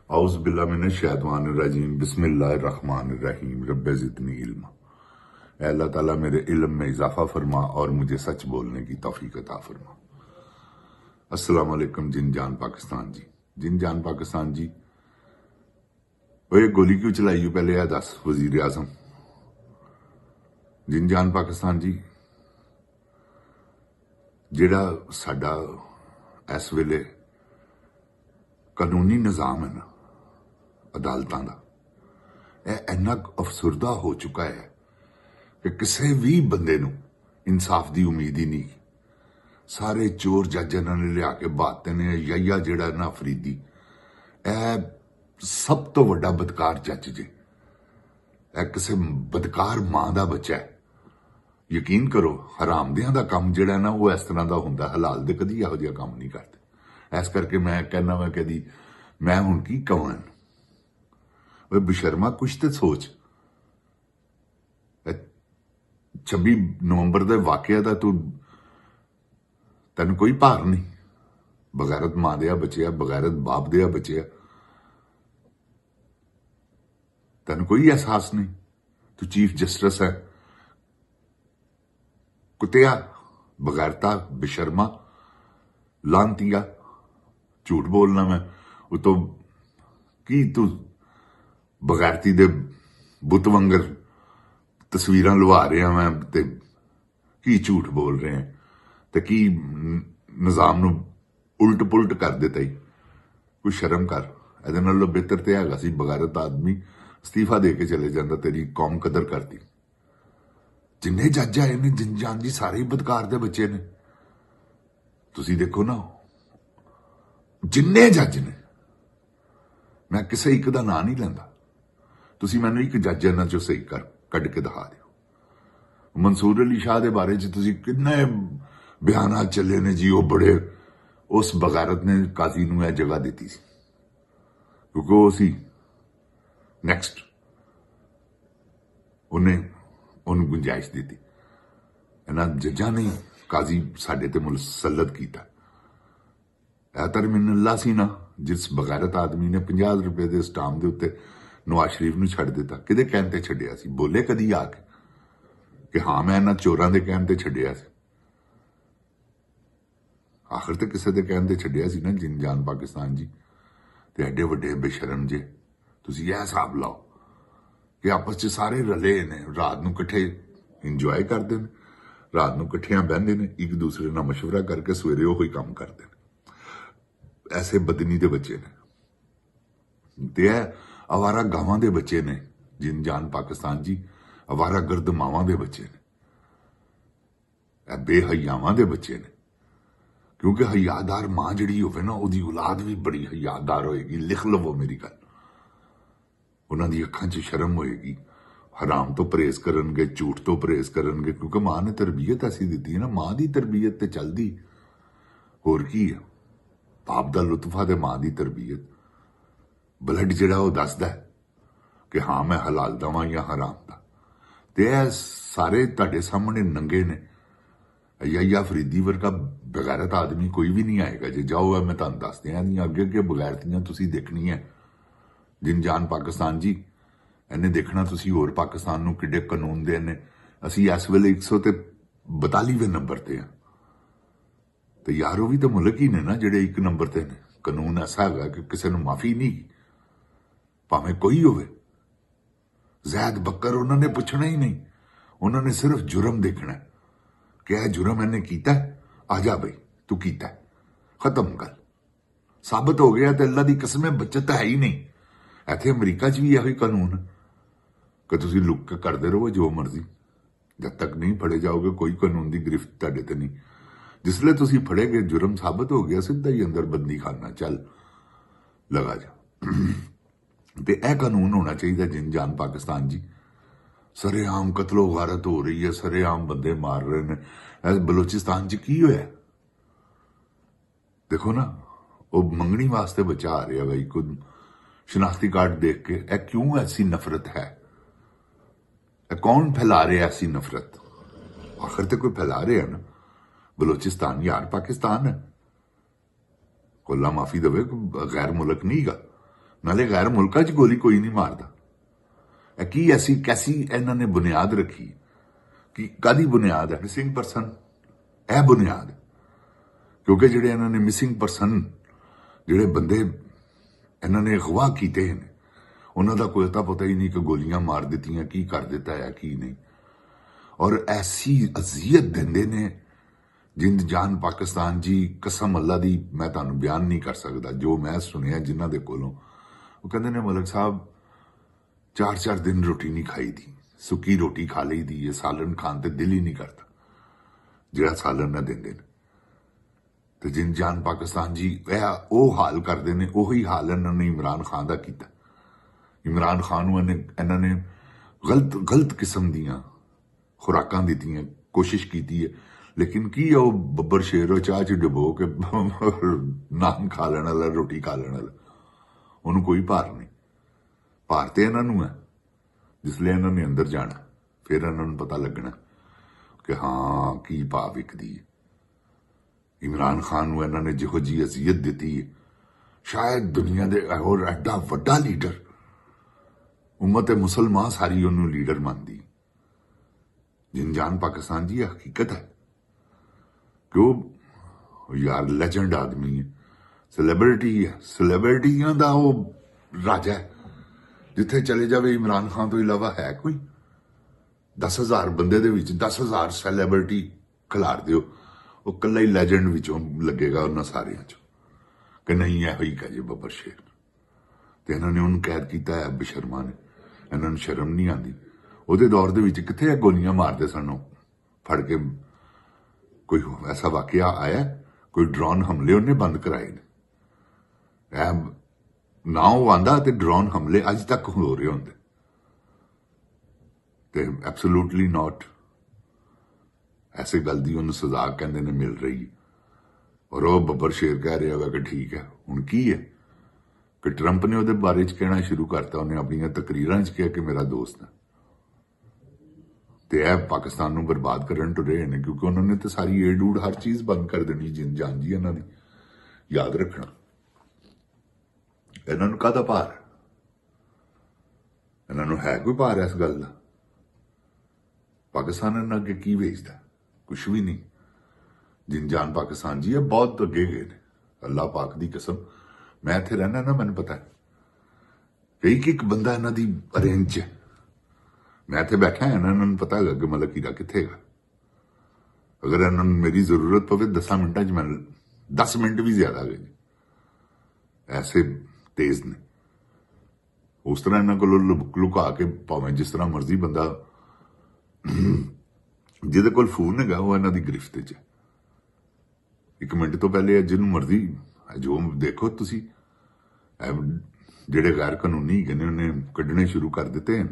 औज़ बिल्लाहि मिनश शैतानिर रजीम बिस्मिल्लाहिर रहमानिर रहीम रब्बे ज़िदनी इल्मा। ऐ अल्लाह ताला मेरे इल्म में इजाफा फरमा और मुझे सच बोलने की तौफीक अता फरमा। अस्सलाम वालेकुम जिन जान पाकिस्तान जी। जिन जान पाकिस्तान जी, वो ये गोली क्यों चलाई हो पहले यह दस वजीर आजम। जिन जान पाकिस्तान जी, जिहड़ा साडा इस वेले कानूनी निज़ाम है ना अदालतां दा, यह इन्ना अफसुरदा हो चुका है कि किसी भी बंदे नूं इंसाफ की उम्मीद ही नहीं। सारे चोर जज इन्होंने लिया के बाते ने। यहिया जिहड़ा ना अफरीदी, यह सब तो वड्डा बदकार जज जे। यह किसी बदकार मां का बच्चा है। यकीन करो, हरामदियां दा काम जिहड़ा ना वो इस तरह का हुंदा, हलाल दे कदी इहो जिहा काम नहीं करते। इस करके मैं कहना वा कदी मैं हुण की कवां, वे बेशर्मा कुछ तो सोच। 26 नवंबर के वाकया का तेन कोई भार नहीं। बगैरत मां दिया बचिया, बगैरत बाप दिया बचिया, तेन कोई एहसास नहीं। तू चीफ जस्टिस है, कुत्तिया, बगैरता, बेशर्मा, लानतिया, झूठ बोलना। मैं उतो की तू बगैरती दे बुत वंगर तस्वीर लवा रहे मैं ते की झूठ बोल रहे हैं ते की निजाम नूं उल्ट पुलट कर दिता ही। कोई शर्म कर। ਇਹਦੇ ਨਾਲੋਂ ਬਿਹਤਰ ਤੇ ਹੈਗਾ ਸੀ ਬਗੈਰਤ ਆਦਮੀ ਅਸਤੀਫਾ ਦੇ ਕੇ ਚਲੇ ਜਾਂਦਾ, ਤੇਰੀ ਕੌਮ ਕਦਰ ਕਰਦੀ। ਜਿੰਨੇ ਜੱਜ ਆਏ ਨੇ ਜਿਨ ਜਾਨ ਜੀ, ਸਾਰੇ ਹੀ ਬਦਕਾਰ ਦੇ ਬੱਚੇ ਨੇ। ਤੁਸੀਂ ਦੇਖੋ ਨਾ, ਜਿੰਨੇ ਜੱਜ ਨੇ, ਮੈਂ ਕਿਸੇ ਇੱਕ ਦਾ ਨਾਂ ਨਹੀਂ ਲੈਂਦਾ। ਤੁਸੀਂ ਮੈਨੂੰ ਇੱਕ ਜੱਜ ਇਹਨਾਂ ਚੋਂ ਸਹੀ ਕੱਢ ਕੇ ਦਿਖਾ ਦਿਓ। ਮਨਸੂਰ ਅਲੀ ਸ਼ਾਹ ਦੇ ਬਾਰੇ ਚ ਤੁਸੀਂ ਕਿੰਨੇ ਬਿਆਨਾਤ ਚੱਲੇ ਨੇ ਜੀ, ਉਹ ਬੜੇ ਉਸ ਬਗੈਰਤ ਨੇ ਕਾਜ਼ੀ ਨੂੰ ਇਹ ਜਗ੍ਹਾ ਦਿੱਤੀ ਸੀ ਕਿਉਂਕਿ ਉਹ ਸੀ ਨੈਕਸਟ। ਉਹਨੂੰ ਗੁੰਜਾਇਸ਼ ਦਿੱਤੀ। ਇਹਨਾਂ ਜੱਜਾਂ ਨੇ ਕਾਜ਼ੀ ਸਾਡੇ ਤੇ ਮੁਸੱਲਤ ਕੀਤਾ। ਇਹ ਤਰਮੀਨੁੱਲਾ ਸੀ ਨਾ, ਜਿਸ ਬਗੈਰਤ ਆਦਮੀ ਨੇ 50 ਰੁਪਏ ਦੇ ਸਟਾਮ ਦੇ ਉੱਤੇ ਨਵਾਜ਼ ਸ਼ਰੀਫ ਨੂੰ ਛੱਡ ਦਿੱਤਾ। ਕਿਹਦੇ ਕਹਿਣ ਤੇ ਛੱਡਿਆ ਸੀ? ਬੋਲੇ ਕਦੀ ਆ ਕੇ ਕਿ ਹਾਂ ਮੈਂ ਇਹਨਾਂ ਚੋਰਾਂ ਦੇ ਕਹਿਣ ਤੇ ਛੱਡਿਆ ਸੀ? ਆਖਰ ਤੇ ਕਿਸੇ ਦੇ ਕਹਿਣ ਤੇ ਛੱਡਿਆ ਸੀ ਨਾ ਜਿਨ ਜਾਨ ਪਾਕਿਸਤਾਨ ਜੀ। ਤੇ ਐਡੇ ਵੱਡੇ ਬੇਸ਼ਰਮ ਜੇ ਤੁਸੀਂ ਇਹ ਹਿਸਾਬ ਲਾਓ ਕਿ ਆਪਸ 'ਚ ਸਾਰੇ ਰਲੇ ਨੇ, ਰਾਤ ਨੂੰ ਇਕੱਠੇ ਇੰਜੋਏ ਕਰਦੇ ਨੇ, ਰਾਤ ਨੂੰ ਇਕੱਠਿਆਂ ਬਹਿੰਦੇ ਨੇ, ਇੱਕ ਦੂਸਰੇ ਨਾਲ ਮਸ਼ਵਰਾ ਕਰਕੇ ਸਵੇਰੇ ਉਹੀ ਕੰਮ ਕਰਦੇ ਨੇ। ਐਸੇ ਬਦਨੀ ਦੇ ਬੱਚੇ ਨੇ ਤੇ ਇਹ ਅਵਾਰਾ ਗਾਵਾਂ ਦੇ ਬੱਚੇ ਨੇ ਜਿਨ ਜਾਨ ਪਾਕਿਸਤਾਨ ਜੀ। ਅਵਾਰਾ ਗਰਦ ਮਾਵਾਂ ਦੇ ਬੱਚੇ ਨੇ, ਇਹ ਬੇਹਯਾਵਾਂ ਦੇ ਬੱਚੇ ਨੇ। ਕਿਉਂਕਿ ਹਯਾਦਾਰ ਮਾਂ ਜਿਹੜੀ ਹੋਵੇ ਨਾ, ਉਹਦੀ ਔਲਾਦ ਵੀ ਬੜੀ ਹਯਾਦਾਰ ਹੋਏਗੀ। ਲਿਖ ਲਵੋ ਮੇਰੀ ਗੱਲ। ਉਹਨਾਂ ਦੀ ਅੱਖਾਂ 'ਚ ਸ਼ਰਮ ਹੋਏਗੀ, ਹਰਾਮ ਤੋਂ ਪਰਹੇਜ਼ ਕਰਨਗੇ, ਝੂਠ ਤੋਂ ਪਰਹੇਜ਼ ਕਰਨਗੇ, ਕਿਉਂਕਿ ਮਾਂ ਨੇ ਤਰਬੀਅਤ ਐਸੀ ਦਿੱਤੀ ਹੈ ਨਾ। ਮਾਂ ਦੀ ਤਰਬੀਅਤ ਤੇ ਚੱਲਦੀ, ਹੋਰ ਕੀ ਹੈ? ਬਾਪ ਦਾ ਲੁਤਫਾ ਤੇ ਮਾਂ ਦੀ ਤਰਬੀਅਤ। ਬਲੱਡ ਜਿਹੜਾ ਉਹ ਦੱਸਦਾ ਕਿ ਹਾਂ ਮੈਂ ਹਲਾਲ ਦਵਾਂ ਜਾਂ ਹਰਾਮ ਦਾ। ਤੇ ਇਹ ਸਾਰੇ ਤੁਹਾਡੇ ਸਾਹਮਣੇ ਨੰਗੇ ਨੇ। ਯਹੀਆ ਫਰੀਦੀ ਵਰਗਾ ਬਗੈਰਤ ਆਦਮੀ ਕੋਈ ਵੀ ਨਹੀਂ ਆਏਗਾ ਜੇ ਜਾਓ। ਮੈਂ ਤੁਹਾਨੂੰ ਦੱਸ ਦਿਆਂ, ਅੱਗੇ ਅੱਗੇ ਬਗੈਰਤੀਆਂ ਤੁਸੀਂ ਦੇਖਣੀਆਂ। ਜਿਨ ਜਾਨ ਪਾਕਿਸਤਾਨ ਜੀ, ਇਹਨੇ ਦੇਖਣਾ ਤੁਸੀਂ ਹੋਰ ਪਾਕਿਸਤਾਨ ਨੂੰ ਕਿੱਡੇ ਕਾਨੂੰਨ ਦੇ ਨੇ। ਅਸੀਂ ਇਸ ਵੇਲੇ 142ਵੇਂ ਨੰਬਰ ਤੇ ਆ। ਤੇ ਯਾਰ ਉਹ ਵੀ ਤਾਂ ਮੁਲਕ ਹੀ ਨੇ ਨਾ ਜਿਹੜੇ 1 ਨੰਬਰ ਤੇ ਨੇ। ਕਾਨੂੰਨ ਐਸਾ ਹੈਗਾ ਕਿ ਕਿਸੇ ਨੂੰ ਮਾਫੀ ਨਹੀਂ, ਭਾਵੇਂ ਕੋਈ ਹੋਵੇ। ਜ਼ੈਦ ਬੱਕਰ ਉਹਨਾਂ ਨੇ ਪੁੱਛਣਾ ਹੀ ਨਹੀਂ। ਉਹਨਾਂ ਨੇ ਸਿਰਫ ਜੁਰਮ ਦੇਖਣਾ ਕਿ ਇਹ ਜੁਰਮ ਇਹਨੇ ਕੀਤਾ, ਆ ਜਾ ਬਈ ਤੂੰ ਕੀਤਾ, ਖਤਮ ਗੱਲ। ਸਾਬਤ ਹੋ ਗਿਆ ਤੇ ਅੱਲਾ ਦੀ ਕਸਮ ਹੈ ਬੱਚਤ ਹੈ ਹੀ ਨਹੀਂ। ਇੱਥੇ ਅਮਰੀਕਾ 'ਚ ਵੀ ਇਹੋ ਹੀ ਕਾਨੂੰਨ ਕਿ ਤੁਸੀਂ ਲੁੱਕ ਕੇ ਕਰਦੇ ਰਹੋ ਜੋ ਮਰਜ਼ੀ। ਜਦ ਤੱਕ ਨਹੀਂ ਫੜੇ ਜਾਓਗੇ ਕੋਈ ਕਾਨੂੰਨ ਦੀ ਗ੍ਰਿਫਤ ਤੁਹਾਡੇ ਤੇ ਨਹੀਂ। ਜਿਸਲੇ ਤੁਸੀਂ ਫੜੇ ਗਏ, ਜੁਰਮ ਸਾਬਤ ਹੋ ਗਿਆ, ਸਿੱਧਾ ਹੀ ਅੰਦਰ ਬੰਦੀ ਖਾਨਾ, ਚੱਲ ਲਗਾ ਜਾ। ਤੇ ਇਹ ਕਾਨੂੰਨ ਹੋਣਾ ਚਾਹੀਦਾ ਜਿਨ ਜਾਨ ਪਾਕਿਸਤਾਨ ਜੀ। ਸਰੇਆਮ ਕਤਲੋ ਗਾਰਤ ਹੋ ਰਹੀ ਹੈ, ਸਰੇਆਮ ਬੰਦੇ ਮਾਰ ਰਹੇ ਨੇ। ਇਹ ਬਲੋਚਿਸਤਾਨ 'ਚ ਕੀ ਹੋਇਆ ਦੇਖੋ ਨਾ। ਉਹ ਮੰਗਣੀ ਵਾਸਤੇ ਬੱਚਾ ਆ ਰਿਹਾ ਬਈ, ਕੋਈ ਸ਼ਨਾਖਤੀ ਕਾਰਡ ਦੇਖ ਕੇ। ਇਹ ਕਿਉਂ ਐਸੀ ਨਫ਼ਰਤ ਹੈ? ਇਹ ਕੌਣ ਫੈਲਾ ਰਿਹਾ ਐਸੀ ਨਫ਼ਰਤ? ਆਖਰ ਤੇ ਕੋਈ ਫੈਲਾ ਰਿਹਾ ਨਾ। ਬਲੋਚਿਸਤਾਨ ਯਾਰ ਪਾਕਿਸਤਾਨ ਹੈ। ਕੋਲਾ ਮਾਫੀ ਦੇਵੇ, ਗੈਰ ਮੁਲਕ ਨਹੀਂ ਗਾ। ਨਾਲੇ ਗੈਰ ਮੁਲਕਾਂ 'ਚ ਗੋਲੀ ਕੋਈ ਨਹੀਂ ਮਾਰਦਾ। ਇਹ ਕੀ ਐਸੀ ਕੈਸੀ ਇਹਨਾਂ ਨੇ ਬੁਨਿਆਦ ਰੱਖੀ ਕਿ ਕਾਦੀ ਬੁਨਿਆਦ ਹੈ? ਮਿਸਿੰਗ ਪਰਸਨ, ਇਹ ਬੁਨਿਆਦ। ਕਿਉਂਕਿ ਜਿਹੜੇ ਇਹਨਾਂ ਨੇ ਮਿਸਿੰਗ ਪਰਸਨ, ਜਿਹੜੇ ਬੰਦੇ ਇਹਨਾਂ ਨੇ ਅਗਵਾ ਕੀਤੇ ਨੇ, ਉਹਨਾਂ ਦਾ ਕੋਈ ਪਤਾ ਹੀ ਨਹੀਂ ਕਿ ਗੋਲੀਆਂ ਮਾਰ ਦਿੱਤੀਆਂ, ਕੀ ਕਰ ਦਿੱਤਾ ਹੈ ਕੀ ਨਹੀਂ। ਔਰ ਐਸੀ ਅਜ਼ੀਅਤ ਦਿੰਦੇ ਨੇ, ਜਿੰਦ ਜਾਨ ਪਾਕਿਸਤਾਨ ਜੀ, ਕਸਮ ਅੱਲਾ ਦੀ ਮੈਂ ਤੁਹਾਨੂੰ ਬਿਆਨ ਨਹੀਂ ਕਰ ਸਕਦਾ। ਜੋ ਮੈਂ ਸੁਣਿਆ ਜਿਨ੍ਹਾਂ ਦੇ ਕੋਲੋਂ, ਉਹ ਕਹਿੰਦੇ ਨੇ ਮਲਕ ਸਾਹਿਬ 4-4 ਦਿਨ ਰੋਟੀ ਨਹੀਂ ਖਾਈ ਦੀ, ਸੁੱਕੀ ਰੋਟੀ ਖਾ ਲਈ ਦੀ ਹੈ, ਸਾਲਨ ਖਾਣ ਤੇ ਦਿਲ ਹੀ ਨਹੀਂ ਕਰਦਾ ਜਿਹੜਾ ਸਾਲਨ ਨਾ ਦਿੰਦੇ ਨੇ। ਤੇ ਜਿੰਦ ਜਾਨ ਪਾਕਿਸਤਾਨ ਜੀ ਇਹ ਉਹ ਹਾਲ ਕਰਦੇ ਨੇ, ਉਹੀ ਹਾਲ ਇਹਨਾਂ ਨੇ ਇਮਰਾਨ ਖਾਨ ਦਾ ਕੀਤਾ। ਇਮਰਾਨ ਖਾਨ ਨੂੰ ਇਹਨਾਂ ਨੇ ਗਲਤ ਕਿਸਮ ਦੀਆਂ ਖੁਰਾਕਾਂ ਦਿੱਤੀਆਂ, ਕੋਸ਼ਿਸ਼ ਕੀਤੀ ਹੈ। ਲੇਕਿਨ ਕੀ ਉਹ ਬੱਬਰ ਸ਼ੇਰ ਉਹ ਚਾਹ 'ਚ ਡੁਬੋ ਕੇ ਨਾਨ ਖਾ ਲੈਣ ਵਾਲਾ, ਰੋਟੀ ਖਾ ਲੈਣ ਵਾਲਾ, ਉਹਨੂੰ ਕੋਈ ਭਾਰ ਨਹੀਂ। ਭਾਰ ਤੇ ਇਹਨਾਂ ਨੂੰ ਹੈ। ਜਿਸ ਲਈ ਇਹਨਾਂ ਨੇ ਅੰਦਰ ਜਾਣਾ, ਫਿਰ ਇਹਨਾਂ ਨੂੰ ਪਤਾ ਲੱਗਣਾ ਕਿ ਹਾਂ ਕੀ ਭਾਅ ਵਿਕਦੀ ਹੈ। ਇਮਰਾਨ ਖਾਨ ਨੂੰ ਇਹਨਾਂ ਨੇ ਜਿਹੋ ਜਿਹੀ ਅਜ਼ੀਅਤ ਦਿੱਤੀ ਹੈ, ਸ਼ਾਇਦ ਦੁਨੀਆ ਦੇ ਹੋਰ ਐਡਾ ਵੱਡਾ ਲੀਡਰ, ਉਮਤ ਮੁਸਲਮਾਨ ਸਾਰੀ ਉਹਨੂੰ ਲੀਡਰ ਮੰਨਦੀ। ਜਿੰਦ ਜਾਨ ਪਾਕਿਸਤਾਨ ਜੀ ਹਕੀਕਤ ਹੈ ਕਿ ਉਹ ਯਾਰ ਲੈਜੈਂਡ ਆਦਮੀ ਹੈ, ਸੈਲੀਬ੍ਰਿਟੀ ਹੈ, ਸੈਲੀਬ੍ਰਿਟੀਆਂ ਦਾ ਉਹ ਰਾਜਾ ਹੈ। ਜਿੱਥੇ ਚਲੇ ਜਾਵੇ ਇਮਰਾਨ ਖਾਨ ਤੋਂ ਇਲਾਵਾ ਹੈ ਕੋਈ? 10,000 ਬੰਦੇ ਦੇ ਵਿੱਚ 10,000 ਸੈਲੀਬ੍ਰਿਟੀ ਖਿਲਾਰ ਦਿਓ, ਉਹ ਇਕੱਲਾ ਹੀ ਲੈਜੈਂਡ ਵਿੱਚੋਂ ਲੱਗੇਗਾ ਉਹਨਾਂ ਸਾਰਿਆਂ 'ਚੋਂ ਕਿ ਨਹੀਂ ਇਹੋ ਹੀ ਕਹੇ ਬੱਬਰ ਸ਼ੇਰ। ਤੇ ਇਹਨਾਂ ਨੇ ਉਹਨੂੰ ਕੈਦ ਕੀਤਾ ਹੈ ਬੇਸ਼ਰਮਾਂ ਨੇ। ਇਹਨਾਂ ਨੂੰ ਸ਼ਰਮ ਨਹੀਂ ਆਉਂਦੀ। ਉਹਦੇ ਦੌਰ ਦੇ ਵਿੱਚ ਕਿੱਥੇ ਗੋਲੀਆਂ ਮਾਰਦੇ ਸਨ ਉਹ ਫੜ ਕੇ। ਕੋਈ ਐਸਾ ਵਾਕਿਆ ਆਇਆ? ਕੋਈ ਡਰੋਨ ਹਮਲੇ ਉਹਨੇ ਬੰਦ ਕਰਾਏ ਨੇ? ਇਹ ਨਾ ਉਹ ਆਂਦਾ ਤੇ ਡਰੋਨ ਹਮਲੇ ਅੱਜ ਤੱਕ ਹੋ ਰਹੇ ਹੁੰਦੇ ਤੇ ਐਬਸੋਲੂਟਲੀ ਨਾਟ। ਐਸੇ ਗੱਲ ਦੀ ਉਹਨੂੰ ਸਜ਼ਾ ਕਹਿੰਦੇ ਨੇ ਮਿਲ ਰਹੀ। ਔਰ ਉਹ ਬੱਬਰ ਸ਼ੇਰ ਕਹਿ ਰਿਹਾ ਵਾ ਕਿ ਠੀਕ ਹੈ। ਹੁਣ ਕੀ ਹੈ ਕਿ ਟਰੰਪ ਨੇ ਉਹਦੇ ਬਾਰੇ 'ਚ ਕਹਿਣਾ ਸ਼ੁਰੂ ਕਰਤਾ। ਉਹਨੇ ਆਪਣੀਆਂ ਤਕਰੀਰਾਂ 'ਚ ਕਿਹਾ ਕਿ ਮੇਰਾ ਦੋਸਤ ਹੈ। ਤੇ ਇਹ ਪਾਕਿਸਤਾਨ ਨੂੰ ਬਰਬਾਦ ਕਰਨ ਟੁਰੇ ਨੇ, ਕਿਉਂਕਿ ਉਹਨਾਂ ਨੇ ਤਾਂ ਸਾਰੀ ਏਡ ਊਡ ਹਰ ਚੀਜ਼ ਬੰਦ ਕਰ ਦੇਣੀ। ਜਿੰਦ ਜਾਨ ਜੀ ਇਹਨਾਂ ਦੀ ਯਾਦ ਰੱਖਣਾ। ਇਹਨਾਂ ਨੂੰ ਕਾਹਦਾ ਭਾਰ? ਇਹਨਾਂ ਨੂੰ ਹੈ ਕੋਈ ਭਾਰ ਇਸ ਗੱਲ ਦਾ? ਪਾਕਿਸਤਾਨ ਇਹਨਾਂ ਅੱਗੇ ਕੀ ਵੇਚਦਾ? ਕੁਛ ਵੀ ਨਹੀਂ। ਜਿੰਦ ਜਾਨ ਪਾਕਿਸਤਾਨ ਜੀ ਇਹ ਬਹੁਤ ਅੱਗੇ ਗਏ ਨੇ, ਅੱਲਾਹ ਪਾਕ ਦੀ ਕਸਮ। ਮੈਂ ਇੱਥੇ ਰਹਿਣਾ ਨਾ, ਮੈਨੂੰ ਪਤਾ ਹੈ ਕਿ ਇੱਕ ਬੰਦਾ ਇਹਨਾਂ ਦੀ ਅਰੇਂਜ ਹੈ। ਮੈਂ ਇੱਥੇ ਬੈਠਾ ਇਹਨਾਂ ਨੂੰ ਪਤਾ ਹੈਗਾ ਕਿ ਮਲਕ ਹੀਰਾ ਕਿੱਥੇ ਹੈਗਾ। ਅਗਰ ਇਹਨਾਂ ਨੂੰ ਮੇਰੀ ਜ਼ਰੂਰਤ ਪਵੇ 10 ਮਿੰਟਾਂ 'ਚ, ਮੈਂ 10 ਮਿੰਟ ਵੀ ਜ਼ਿਆਦਾ ਗਏ, ਐਸੇ ਤੇਜ਼ ਨੇ। ਉਸ ਤਰ੍ਹਾਂ ਇਹਨਾਂ ਕੋਲੋਂ ਲੁਕਾ ਕੇ ਭਾਵੇਂ ਜਿਸ ਤਰ੍ਹਾਂ ਮਰਜ਼ੀ ਬੰਦਾ, ਜਿਹਦੇ ਕੋਲ ਫੋਨ ਹੈਗਾ ਉਹ ਇਹਨਾਂ ਦੀ ਗ੍ਰਿਫਤ 'ਚ। 1 ਮਿੰਟ ਤੋਂ ਪਹਿਲੇ ਜਿਹਨੂੰ ਮਰਜ਼ੀ ਜੋ ਦੇਖੋ ਤੁਸੀਂ, ਜਿਹੜੇ ਗੈਰ ਕਾਨੂੰਨੀ ਹੈਗੇ ਨੇ ਉਹਨੇ ਕੱਢਣੇ ਸ਼ੁਰੂ ਕਰ ਦਿੱਤੇ ਨੇ।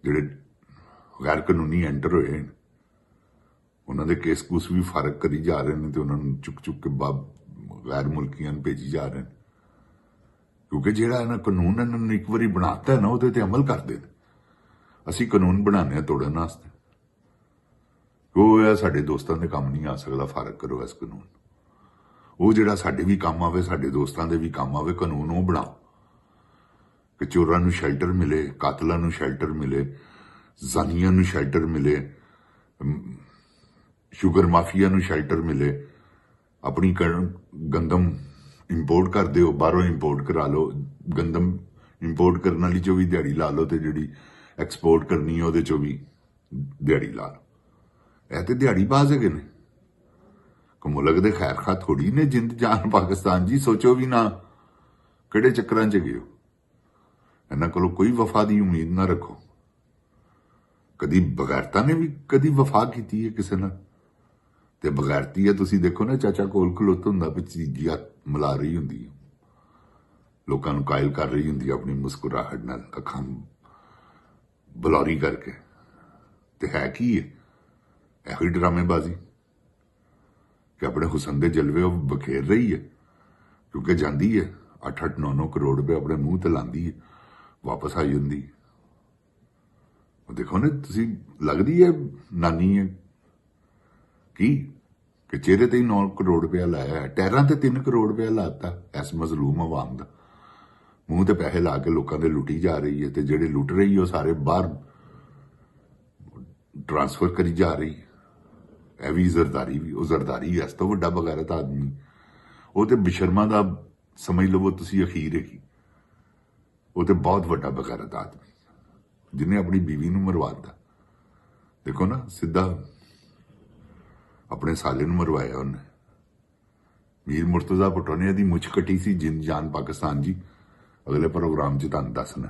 ਜਿਹੜੇ ਗੈਰ ਕਾਨੂੰਨੀ ਐਂਟਰ ਹੋਏ ਨੇ ਉਹਨਾਂ ਦੇ ਕੇਸ ਕੂਸ ਵੀ ਫਰਕ ਕਰੀ ਜਾ ਰਹੇ ਨੇ ਤੇ ਉਹਨਾਂ ਨੂੰ ਚੁੱਕ ਕੇ ਗੈਰ ਮੁਲਕੀਆਂ ਨੂੰ ਭੇਜੀ ਜਾ ਰਹੇ ਨੇ। ਕਿਉਂਕਿ ਜਿਹੜਾ ਇਹਨਾਂ ਕਾਨੂੰਨ ਇਹਨਾਂ ਨੂੰ ਇੱਕ ਵਾਰੀ ਬਣਾਤਾ ਨਾ, ਉਹਦੇ ਤੇ ਅਮਲ ਕਰਦੇ ਨੇ। ਅਸੀਂ ਕਾਨੂੰਨ ਬਣਾਉਂਦੇ ਹਾਂ ਤੋੜਨ ਵਾਸਤੇ। ਉਹ ਹੈ ਸਾਡੇ ਦੋਸਤਾਂ ਦੇ ਕੰਮ ਨਹੀਂ ਆ ਸਕਦਾ। ਫਰਕ ਕਰੋ ਇਸ ਕਾਨੂੰਨ। ਉਹ ਜਿਹੜਾ ਸਾਡੇ ਵੀ ਕੰਮ ਆਵੇ, ਸਾਡੇ ਦੋਸਤਾਂ ਦੇ ਵੀ ਕੰਮ ਆਵੇ, ਕਾਨੂੰਨ ਉਹ ਬਣਾਓ ਕਿ ਚੋਰਾਂ ਨੂੰ ਸ਼ੈਲਟਰ ਮਿਲੇ, ਕਾਤਲਾਂ ਨੂੰ ਸ਼ੈਲਟਰ ਮਿਲੇ, ਜ਼ਾਨੀਆਂ ਨੂੰ ਸ਼ੈਲਟਰ ਮਿਲੇ, ਸ਼ੂਗਰ ਮਾਫੀਆ ਨੂੰ ਸ਼ੈਲਟਰ ਮਿਲੇ। ਆਪਣੀ ਗੰਦਮ ਇੰਪੋਰਟ ਕਰਦੇ ਹੋ, ਬਾਹਰੋਂ ਇੰਪੋਰਟ ਕਰਾ ਲਓ। ਗੰਦਮ ਇੰਪੋਰਟ ਕਰਨ ਵਾਲੀ 'ਚੋਂ ਵੀ ਦਿਹਾੜੀ ਲਾ ਲਓ ਤੇ ਜਿਹੜੀ ਐਕਸਪੋਰਟ ਕਰਨੀ ਹੈ ਉਹਦੇ 'ਚੋਂ ਵੀ ਦਿਹਾੜੀ ਲਾ ਲਓ। ਇਹ ਤੇ ਦਿਹਾੜੀਬਾਜ਼ ਹੈਗੇ ਨੇ। ਮੁਲਕ ਦੇ ਖੈਰ ਖਾ ਥੋੜੀ ਨੇ ਜਿੰਦ ਜਾਨ ਪਾਕਿਸਤਾਨ ਜੀ। ਸੋਚੋ ਵੀ ਨਾ ਕਿਹੜੇ ਚੱਕਰਾਂ 'ਚ ਗਏ ਹੋ। ਇਹਨਾਂ ਕੋਲੋਂ ਕੋਈ ਵਫਾ ਦੀ ਉਮੀਦ ਨਾ ਰੱਖੋ। ਕਦੀ ਬਗੈਰਤਾ ਨੇ ਵੀ ਕਦੀ ਵਫਾ ਕੀਤੀ ਹੈ ਕਿਸੇ ਨਾਲ? ਤੇ ਬਗੈਰਤੀ ਹੈ ਤੁਸੀਂ ਦੇਖੋ ਨਾ, ਚਾਚਾ ਕੋਲ ਖਲੋਤਾ ਹੁੰਦਾ, ਪਿੱਛੇ ਮਿਲਾ ਰਹੀ ਹੁੰਦੀ ਹੈ, ਲੋਕਾਂ ਨੂੰ ਕਾਇਲ ਕਰ ਰਹੀ ਹੁੰਦੀ ਆਪਣੀ ਮੁਸਕਰਾਹਟ ਨਾਲ, ਅੱਖਾਂ ਬਲੌਰੀ ਕਰਕੇ। ਤੇ ਹੈ ਕੀ ਹੈ? ਇਹੋ ਹੀ ਡਰਾਮੇਬਾਜ਼ੀ ਕਿ ਆਪਣੇ ਹੁਸਨ ਦੇ ਜਲਵੇ ਉਹ ਬਖੇਰ ਰਹੀ ਹੈ। ਕਿਉਂਕਿ ਜਾਂਦੀ ਹੈ 8-8, 9-9 ਕਰੋੜ ਰੁਪਏ ਆਪਣੇ ਮੂੰਹ ਤੇ ਲਾਉਂਦੀ ਹੈ, ਵਾਪਸ ਆ ਜਾਂਦੀ। ਉਹ ਦੇਖੋ ਨਾ ਤੁਸੀਂ, ਲੱਗਦੀ ਹੈ ਨਾਨੀ ਹੈ ਕੀ ਕਿ ਚਿਹਰੇ ਤੇ ਹੀ 9 ਕਰੋੜ ਰੁਪਇਆ ਲਾਇਆ ਹੈ, ਟੈਰਾਂ ਤੇ 3 ਕਰੋੜ ਰੁਪਇਆ ਲਾਤਾ ਇਸ ਮਜ਼ਲੂਮ ਆਵਾਮ ਦਾ। ਮੂੰਹ ਤੇ ਪੈਸੇ ਲਾ ਕੇ ਲੋਕਾਂ ਦੇ ਲੁੱਟੀ ਜਾ ਰਹੀ ਹੈ, ਤੇ ਜਿਹੜੇ ਲੁੱਟ ਰਹੀ ਉਹ ਸਾਰੇ ਬਾਹਰ ਟ੍ਰਾਂਸਫਰ ਕਰੀ ਜਾ ਰਹੀ। ਇਹ ਵੀ ਜ਼ਰਦਾਰੀ ਵੀ, ਉਹ ਜ਼ਰਦਾਰੀ ਇਸ ਤੋਂ ਵੱਡਾ ਬਗੈਰਤ ਆਦਮੀ, ਉਹ ਤੇ ਬਸ਼ਰਮਾ ਦਾ ਸਮਝ ਲਵੋ ਤੁਸੀਂ ਅਖੀਰ ਹੈਗੀ। ਉਹ ਤੇ ਬਹੁਤ ਵੱਡਾ ਬਗੈਰਤ ਆਦਮੀ ਜਿਹਨੇ ਆਪਣੀ ਬੀਵੀ ਨੂੰ ਮਰਵਾਤਾ। ਦੇਖੋ ਨਾ, ਸਿੱਧਾ ਆਪਣੇ ਸਾਲੇ ਨੂੰ ਮਰਵਾਇਆ ਉਹਨੇ। ਮੀਰ ਮੁਰਤਜ਼ਾ ਪਟੋਨੇ ਦੀ ਮੁੱਛ ਕੱਟੀ ਸੀ ਜਿੰਦ ਜਾਨ ਪਾਕਿਸਤਾਨ ਜੀ, ਅਗਲੇ ਪ੍ਰੋਗਰਾਮ 'ਚ ਤੁਹਾਨੂੰ ਦੱਸਣਾ।